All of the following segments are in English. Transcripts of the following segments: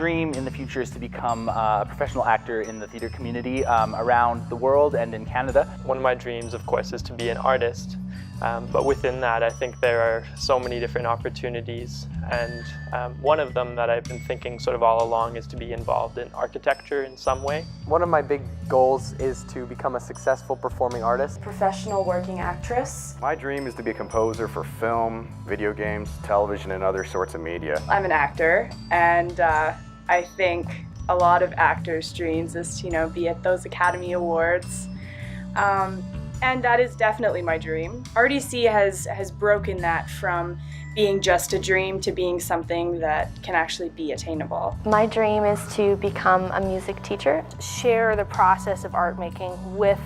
dream in the future is to become a professional actor in the theatre community around the world and in Canada. One of my dreams, of course, is to be an artist. But within that, I think there are so many different opportunities, and one of them that I've been thinking sort of all along is to be involved in architecture in some way. One of my big goals is to become a successful performing artist. Professional working actress. My dream is to be a composer for film, video games, television, and other sorts of media. I'm an actor, and I think a lot of actors' dreams is to, be at those Academy Awards. And that is definitely my dream. RDC has broken that from being just a dream to being something that can actually be attainable. My dream is to become a music teacher. Share the process of art making with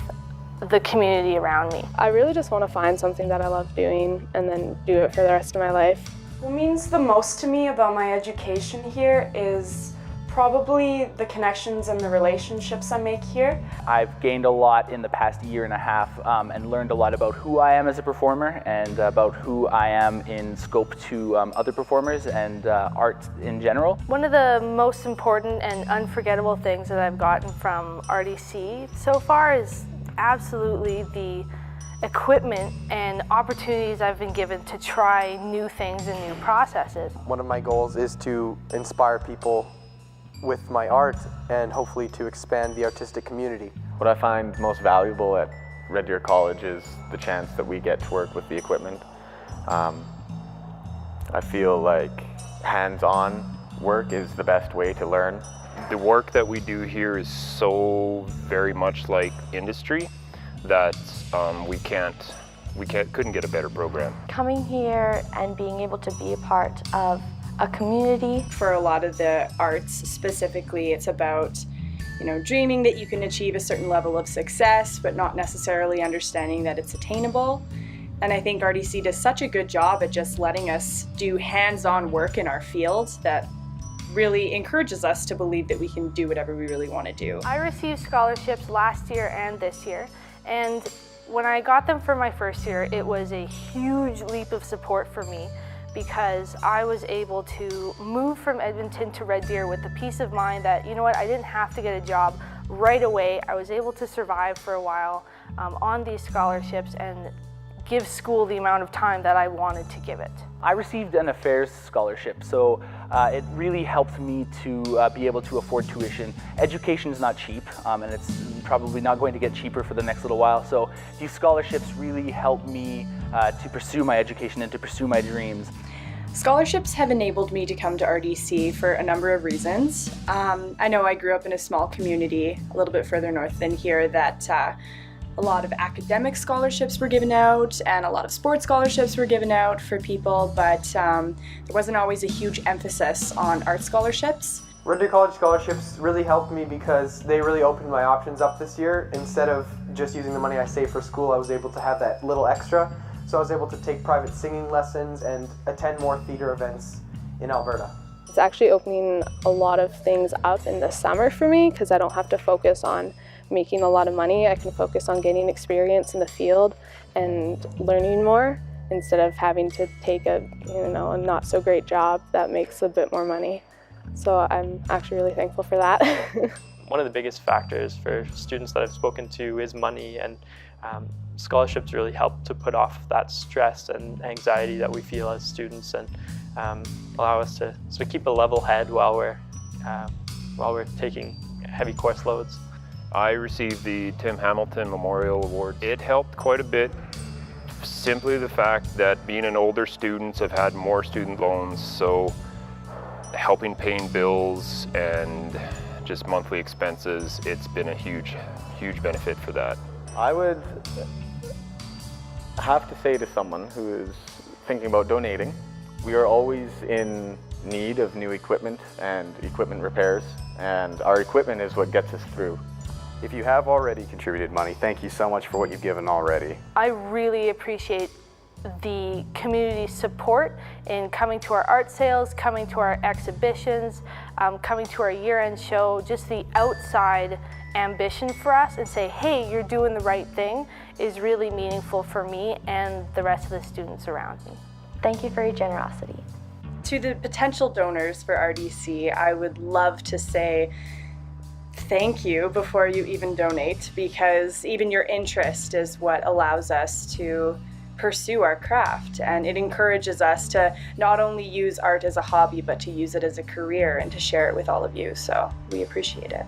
the community around me. I really just want to find something that I love doing and then do it for the rest of my life. What means the most to me about my education here is probably the connections and the relationships I make here. I've gained a lot in the past year and a half and learned a lot about who I am as a performer and about who I am in scope to other performers and art in general. One of the most important and unforgettable things that I've gotten from RDC so far is absolutely the equipment and opportunities I've been given to try new things and new processes. One of my goals is to inspire people with my art and hopefully to expand the artistic community. What I find most valuable at Red Deer College is the chance that we get to work with the equipment. I feel like hands-on work is the best way to learn. The work that we do here is so very much like industry that we couldn't get a better program. Coming here and being able to be a part of a community. For a lot of the arts specifically, it's about dreaming that you can achieve a certain level of success, but not necessarily understanding that it's attainable. And I think RDC does such a good job at just letting us do hands-on work in our fields that really encourages us to believe that we can do whatever we really want to do. I received scholarships last year and this year, and when I got them for my first year, it was a huge leap of support for me, because I was able to move from Edmonton to Red Deer with the peace of mind that, I didn't have to get a job right away. I was able to survive for a while on these scholarships and give school the amount of time that I wanted to give it. I received an affairs scholarship, so it really helped me to be able to afford tuition. Education is not cheap, and it's probably not going to get cheaper for the next little while, so these scholarships really helped me to pursue my education and to pursue my dreams. Scholarships have enabled me to come to RDC for a number of reasons. I know I grew up in a small community a little bit further north than here that a lot of academic scholarships were given out and a lot of sports scholarships were given out for people, but there wasn't always a huge emphasis on art scholarships. Red Deer College scholarships really helped me because they really opened my options up this year. Instead of just using the money I saved for school, I was able to have that little extra. So I was able to take private singing lessons and attend more theater events in Alberta. It's actually opening a lot of things up in the summer for me because I don't have to focus on making a lot of money. I can focus on gaining experience in the field and learning more instead of having to take a not so great job that makes a bit more money. So I'm actually really thankful for that. One of the biggest factors for students that I've spoken to is money, and scholarships really help to put off that stress and anxiety that we feel as students and allow us to sort of keep a level head while we're taking heavy course loads. I received the Tim Hamilton Memorial Award. It helped quite a bit. Simply the fact that being an older student, I've had more student loans, so helping paying bills and just monthly expenses, it's been a huge benefit for that. I would have to say to someone who is thinking about donating, we are always in need of new equipment and equipment repairs, and our equipment is what gets us through. If you have already contributed money, thank you so much for what you've given already. I really appreciate the community support in coming to our art sales, coming to our exhibitions, coming to our year-end show, just the outside ambition for us and say, hey, you're doing the right thing is really meaningful for me and the rest of the students around me. Thank you for your generosity. To the potential donors for RDC, I would love to say thank you before you even donate, because even your interest is what allows us to pursue our craft, and it encourages us to not only use art as a hobby but to use it as a career and to share it with all of you. So we appreciate it.